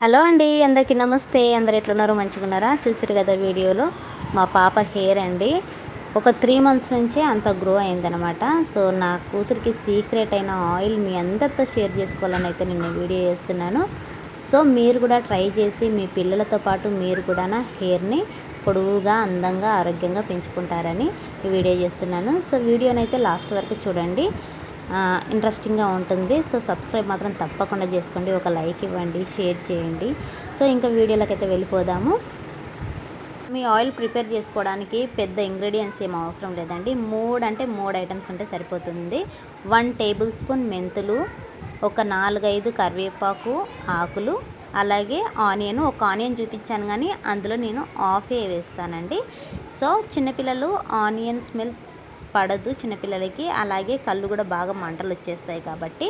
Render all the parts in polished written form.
Hello అండి, అందరికీ నమస్తే. అందరు ఎట్లున్నారు? మంచిగున్నారా? చూసారు కదా వీడియోలో మా పాప హెయిర్ అండి. ఒక 3 మంత్స్ నుంచే అంత గ్రో అయిందనమాట. సో నా కూతురికి సీక్రెట్ అయిన ఆయిల్ మీ అందరితో షేర్ చేసుకోవాలని అయితే నేను వీడియో చేస్తున్నాను. సో మీరు కూడా ట్రై చేసి మీ పిల్లలతో పాటు మీరు కూడా హెయిర్ని పొడవుగా, అందంగా, ఆరోగ్యంగా పెంచుకుంటారని ఈ వీడియో చేస్తున్నాను. సో వీడియోనైతే లాస్ట్ వరకు చూడండి, ఇంట్రెస్టింగ్గా ఉంటుంది. సో సబ్స్క్రైబ్ మాత్రం తప్పకుండా చేసుకోండి, ఒక లైక్ ఇవ్వండి, షేర్ చేయండి. సో ఇంకా వీడియోలోకి అయితే వెళ్ళిపోదాము. మీ ఆయిల్ ప్రిపేర్ చేసుకోవడానికి పెద్ద ఇంగ్రీడియంట్స్ ఏం అవసరం లేదండి. 3 ఐటమ్స్ ఉంటే సరిపోతుంది. 1 టేబుల్ స్పూన్ మెంతులు, ఒక 4-5 కరివేపాకు ఆకులు, అలాగే ఆనియన్. ఒక ఆనియన్ చూపించాను కానీ అందులో నేను హాఫే వేస్తానండి. సో చిన్నపిల్లలు ఆనియన్ స్మెల్ పడదు చిన్నపిల్లలకి, అలాగే కళ్ళు కూడా బాగా మంటలు వచ్చేస్తాయి కాబట్టి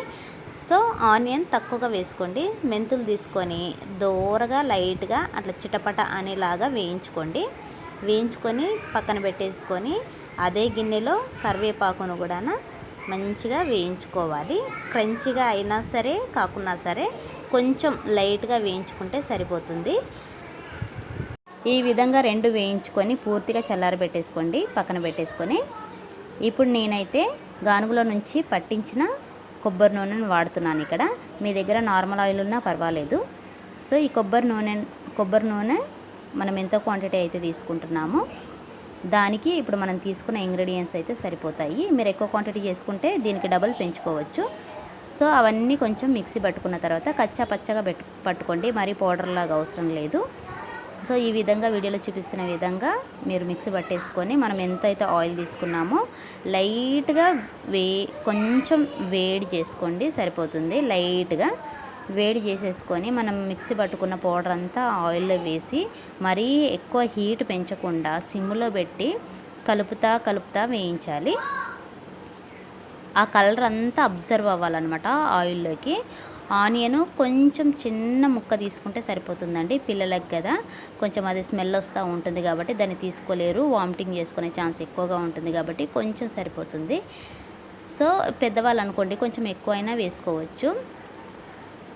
సో ఆనియన్ తక్కువగా వేసుకోండి. మెంతులు తీసుకొని దోరగా లైట్గా అట్లా చిటపట అనేలాగా వేయించుకొని పక్కన పెట్టేసుకొని అదే గిన్నెలో కరివేపాకును కూడా మంచిగా వేయించుకోవాలి. క్రంచిగా అయినా సరే కాకున్నా సరే కొంచెం లైట్గా వేయించుకుంటే సరిపోతుంది. ఈ విధంగా 2 వేయించుకొని పూర్తిగా చల్లారబెట్టేసుకోండి, పక్కన పెట్టేసుకొని. ఇప్పుడు నేనైతే గానుగులో నుంచి పట్టించిన కొబ్బరి నూనెను వాడుతున్నాను. ఇక్కడ మీ దగ్గర నార్మల్ ఆయిల్ ఉన్నా పర్వాలేదు. సో ఈ కొబ్బరి నూనె మనం ఎంత క్వాంటిటీ అయితే తీసుకుంటున్నామో దానికి ఇప్పుడు మనం తీసుకున్న ఇంగ్రీడియంట్స్ అయితే సరిపోతాయి. మీరు ఎక్కువ క్వాంటిటీ చేసుకుంటే దీనికి డబుల్ పెంచుకోవచ్చు. సో అవన్నీ కొంచెం మిక్సీ పట్టుకున్న తర్వాత కచ్చా పచ్చగా పట్టుకోండి, మరీ పౌడర్ లాగా అవసరం లేదు. సో ఈ విధంగా వీడియోలో చూపిస్తున్న విధంగా మీరు మిక్సీ పట్టేసుకొని మనం ఎంతైతే ఆయిల్ తీసుకున్నామో లైట్గా కొంచెం వేడి చేసుకోండి, సరిపోతుంది. లైట్గా వేడి చేసేసుకొని మనం మిక్సీ పట్టుకున్న పౌడర్ అంతా ఆయిల్లో వేసి మరీ ఎక్కువ హీట్ పెంచకుండా సిమ్లో పెట్టి కలుపుతా వేయించాలి. ఆ కలర్ అంతా అబ్జర్వ్ అవ్వాలన్నమాట ఆయిల్లోకి. ఆనియన్ కొంచెం చిన్న ముక్క తీసుకుంటే సరిపోతుందండి. పిల్లలకి కదా కొంచెం అది స్మెల్ వస్తూ ఉంటుంది కాబట్టి దాన్ని తీసుకోలేరు, వామిటింగ్ చేసుకునే ఛాన్స్ ఎక్కువగా ఉంటుంది కాబట్టి కొంచెం సరిపోతుంది. సో పెద్దవాళ్ళు అనుకోండి కొంచెం ఎక్కువైనా వేసుకోవచ్చు.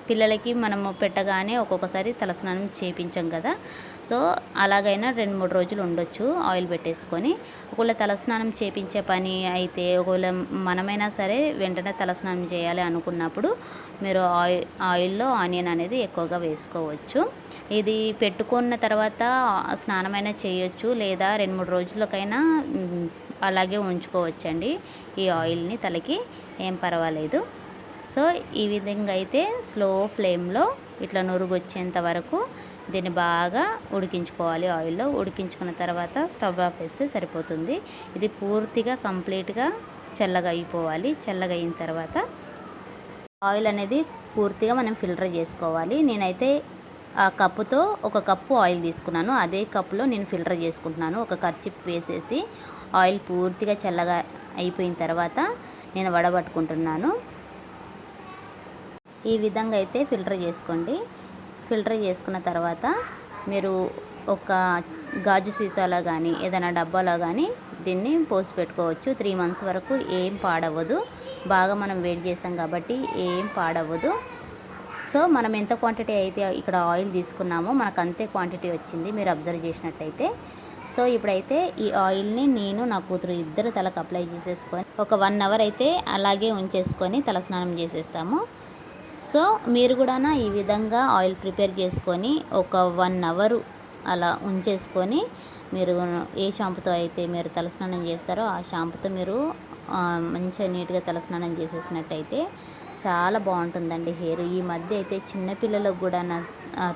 పిల్లలకి మనము పెట్టగానే ఒక్కొక్కసారి తలస్నానం చేయించాం కదా, సో అలాగైనా 2-3 రోజులు ఉండొచ్చు ఆయిల్ పెట్టేసుకొని. ఒకవేళ తలస్నానం చేయించే పని అయితే ఒకవేళ మనమైనా సరే వెంటనే తలస్నానం చేయాలి అనుకున్నప్పుడు మీరు ఆయిల్లో ఆనియన్ అనేది ఎక్కువగా వేసుకోవచ్చు. ఇది పెట్టుకున్న తర్వాత స్నానమైనా చేయొచ్చు, లేదా 2-3 రోజులకైనా అలాగే ఉంచుకోవచ్చండి ఈ ఆయిల్ని తలకి, ఏం పర్వాలేదు. సో ఈ విధంగా అయితే స్లో ఫ్లేమ్లో ఇట్లా నురుగు వచ్చేంత వరకు దీన్ని బాగా ఉడికించుకోవాలి. ఆయిల్లో ఉడికించుకున్న తర్వాత స్టవ్ ఆఫ్ వేస్తే సరిపోతుంది. ఇది పూర్తిగా కంప్లీట్గా చల్లగా అయిపోవాలి. చల్లగా అయిన తర్వాత ఆయిల్ అనేది పూర్తిగా మనం ఫిల్టర్ చేసుకోవాలి. నేనైతే ఆ కప్పుతో 1 కప్పు ఆయిల్ తీసుకున్నాను, అదే కప్పులో నేను ఫిల్టర్ చేసుకుంటున్నాను. ఒక కర్చిప్ వేసేసి ఆయిల్ పూర్తిగా చల్లగా అయిపోయిన తర్వాత నేను వడబట్టుకుంటున్నాను. ఈ విధంగా అయితే ఫిల్టర్ చేసుకోండి. ఫిల్టర్ చేసుకున్న తర్వాత మీరు ఒక గాజు సీసాలో కానీ ఏదైనా డబ్బాలో కానీ దీన్ని పోసి పెట్టుకోవచ్చు. 3 మంత్స్ వరకు ఏం పాడవ్వదు. బాగా మనం వేడి చేసాం కాబట్టి ఏం పాడవ్వదు. సో మనం ఎంత క్వాంటిటీ అయితే ఇక్కడ ఆయిల్ తీసుకున్నామో మనకు అంతే క్వాంటిటీ వచ్చింది, మీరు అబ్జర్వ్ చేసినట్టయితే. సో ఇప్పుడైతే ఈ ఆయిల్ని నేను నా కూతురు ఇద్దరు తలకు అప్లై చేసేసుకొని ఒక 1 అవర్ అయితే అలాగే ఉంచేసుకొని తలస్నానం చేసేస్తాము. సో మీరు కూడా ఈ విధంగా ఆయిల్ ప్రిపేర్ చేసుకొని ఒక 1 అవర్ అలా ఉంచేసుకొని మీరు ఏ షాంపుతో అయితే మీరు తలస్నానం చేస్తారో ఆ షాంపుతో మీరు మంచిగా నీట్గా తలస్నానం చేసేసినట్టయితే చాలా బాగుంటుందండి హెయిర్. ఈ మధ్య అయితే చిన్నపిల్లలకు కూడా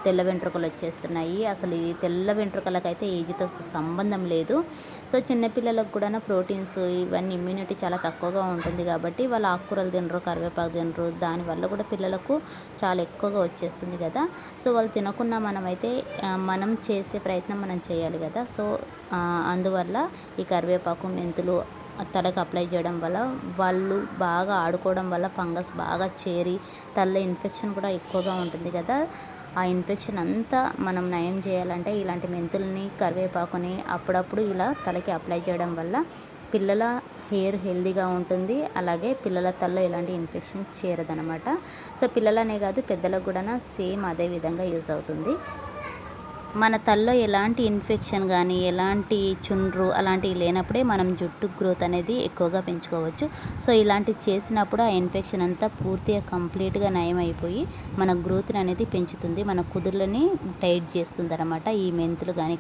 తెల్ల వెంట్రుకలు వచ్చేస్తున్నాయి. అసలు ఈ తెల్ల వెంట్రుకలకైతే ఏజ్తో సంబంధం లేదు. సో చిన్నపిల్లలకు కూడా ప్రోటీన్స్ ఇవన్నీ ఇమ్యూనిటీ చాలా తక్కువగా ఉంటుంది కాబట్టి వాళ్ళు ఆకుకూరలు తినరు, కరివేపాకు తినరు. దానివల్ల కూడా పిల్లలకు చాలా ఎక్కువగా వచ్చేస్తుంది కదా. సో వాళ్ళు తినకుండా మనం చేసే ప్రయత్నం మనం చేయాలి కదా. సో అందువల్ల ఈ కరివేపాకు, మెంతులు తలకు అప్లై చేయడం వల్ల వాళ్ళు బాగా ఆడుకోవడం వల్ల ఫంగస్ బాగా చేరి తలలో ఇన్ఫెక్షన్ కూడా ఎక్కువగా ఉంటుంది కదా. ఆ ఇన్ఫెక్షన్ అంతా మనం నయం చేయాలంటే ఇలాంటి మెంతుల్ని, కరివేపాకుని అప్పుడప్పుడు ఇలా తలకి అప్లై చేయడం వల్ల పిల్లల హెయిర్ హెల్దీగా ఉంటుంది, అలాగే పిల్లల తలలో ఎలాంటి ఇన్ఫెక్షన్ చేరదనమాట. సో పిల్లలనే కాదు పెద్దలకు కూడా సేమ్ అదే విధంగా యూజ్ అవుతుంది. మన తలలో ఎలాంటి ఇన్ఫెక్షన్ కానీ ఎలాంటి చుండ్రు అలాంటివి లేనప్పుడే మనం జుట్టు గ్రోత్ అనేది ఎక్కువగా పెంచుకోవచ్చు. సో ఇలాంటివి చేసినప్పుడు ఆ ఇన్ఫెక్షన్ అంతా పూర్తిగా కంప్లీట్గా నయం అయిపోయి మన గ్రోత్ని అనేది పెంచుతుంది, మన కుదుర్లని టైట్ చేస్తుంది అనమాట. ఈ మెంతులు కానీ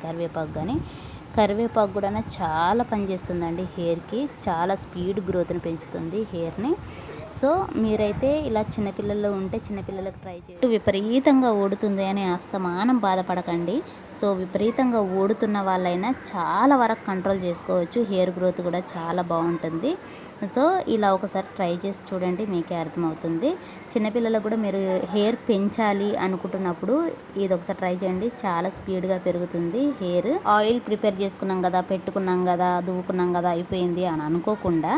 కరివేపాకు కూడా చాలా పనిచేస్తుందండి హెయిర్కి, చాలా స్పీడ్ గ్రోత్ని పెంచుతుంది హెయిర్ని. సో మీరైతే ఇలా చిన్నపిల్లలు ఉంటే చిన్నపిల్లలకు ట్రై చేయండి. విపరీతంగా ఊడుతుంది అని అస్తమానం బాధపడకండి. సో విపరీతంగా ఊడుతున్న వాళ్ళైనా చాలా వరకు కంట్రోల్ చేసుకోవచ్చు, హెయిర్ గ్రోత్ కూడా చాలా బాగుంటుంది. సో ఇలా ఒకసారి ట్రై చేసి చూడండి, మీకే అర్థమవుతుంది. చిన్నపిల్లలకు కూడా మీరు హెయిర్ పెంచాలి అనుకుంటున్నప్పుడు ఇది ఒకసారి ట్రై చేయండి, చాలా స్పీడ్గా పెరుగుతుంది హెయిర్. ఆయిల్ ప్రిపేర్ చేసుకున్నాం కదా, పెట్టుకున్నాం కదా, దువ్వుకున్నాం కదా, అయిపోయింది అని అనుకోకుండా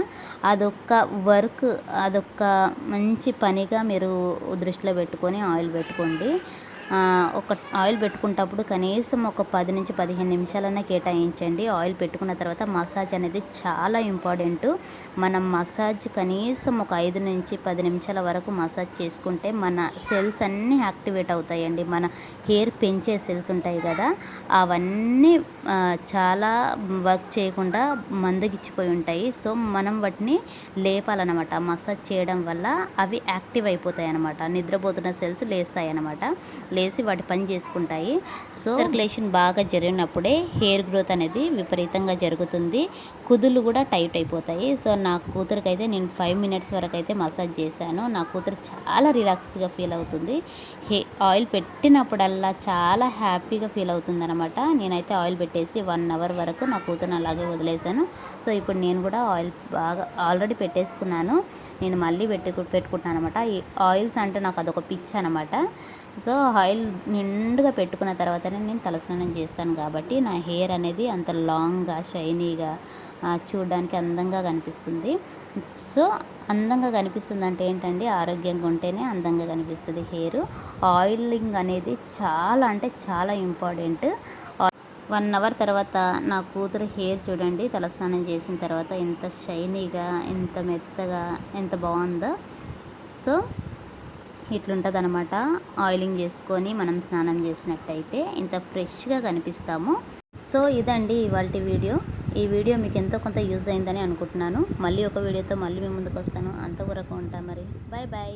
అదొక్క వర్క్, అదొక్క మంచి పనిగా మీరు దృష్టిలో పెట్టుకొని ఆయిల్ పెట్టుకోండి. ఒక ఆయిల్ పెట్టుకునేటప్పుడు కనీసం ఒక 10 నుంచి 15 నిమిషాలన్నా కేటాయించండి. ఆయిల్ పెట్టుకున్న తర్వాత మసాజ్ అనేది చాలా ఇంపార్టెంట్. మనం మసాజ్ కనీసం ఒక 5 నుంచి 10 నిమిషాల వరకు మసాజ్ చేసుకుంటే మన సెల్స్ అన్నీ యాక్టివేట్ అవుతాయండి. మన హెయిర్ పెంచే సెల్స్ ఉంటాయి కదా, అవన్నీ చాలా వర్క్ చేయకుండా మందగిచ్చిపోయి ఉంటాయి. సో మనం వాటిని లేపాలన్నమాట. మసాజ్ చేయడం వల్ల అవి యాక్టివ్ అయిపోతాయి అన్నమాట. నిద్రపోతున్న సెల్స్ లేస్తాయి అన్నమాట, లేసి వాటి పని చేసుకుంటాయి. సో సర్క్యులేషన్ బాగా జరిగినప్పుడే హెయిర్ గ్రోత్ అనేది విపరీతంగా జరుగుతుంది, కుదులు కూడా టైట్ అయిపోతాయి. సో నా కూతురికైతే నేను 5 మినిట్స్ వరకు అయితే మసాజ్ చేశాను. నా కూతురు చాలా రిలాక్స్గా ఫీల్ అవుతుంది. ఆయిల్ పెట్టినప్పుడల్లా చాలా హ్యాపీగా ఫీల్ అవుతుంది అనమాట. నేనైతే ఆయిల్ పెట్టేసి 1 అవర్ వరకు నా కూతురుని అలాగే వదిలేశాను. సో ఇప్పుడు నేను కూడా ఆయిల్ బాగా ఆల్రెడీ పెట్టేసుకున్నాను, నేను మళ్ళీ పెట్టుకుంటున్నాను అనమాట. ఈ ఆయిల్స్ అంటే నాకు అదొక పిచ్చి అనమాట. సో ఆయిల్ నిండుగా పెట్టుకున్న తర్వాతనే నేను తలస్నానం చేస్తాను కాబట్టి నా హెయిర్ అనేది అంత లాంగ్గా షైనీగా చూడడానికి అందంగా కనిపిస్తుంది. సో అందంగా కనిపిస్తుంది అంటే ఏంటండి, ఆరోగ్యంగా ఉంటేనే అందంగా కనిపిస్తుంది హెయిర్. ఆయిలింగ్ అనేది చాలా అంటే చాలా ఇంపార్టెంట్. 1 అవర్ తర్వాత నా కూతురు హెయిర్ చూడండి, తలస్నానం చేసిన తర్వాత ఎంత షైనీగా, ఎంత మెత్తగా, ఎంత బాగుందో. సో ఇట్లుంటుంది అనమాట. ఆయిలింగ్ చేసుకొని మనం స్నానం చేసినట్టయితే ఇంత ఫ్రెష్గా కనిపిస్తాము. సో ఇదండి ఇవాల్టి వీడియో. ఈ వీడియో మీకు ఎంతో కొంత యూజ్ అయిందని అనుకుంటున్నాను. మళ్ళీ ఒక వీడియోతో మళ్ళీ మీ ముందుకు వస్తాను. అంతవరకు ఉంటా మరి. Bye bye.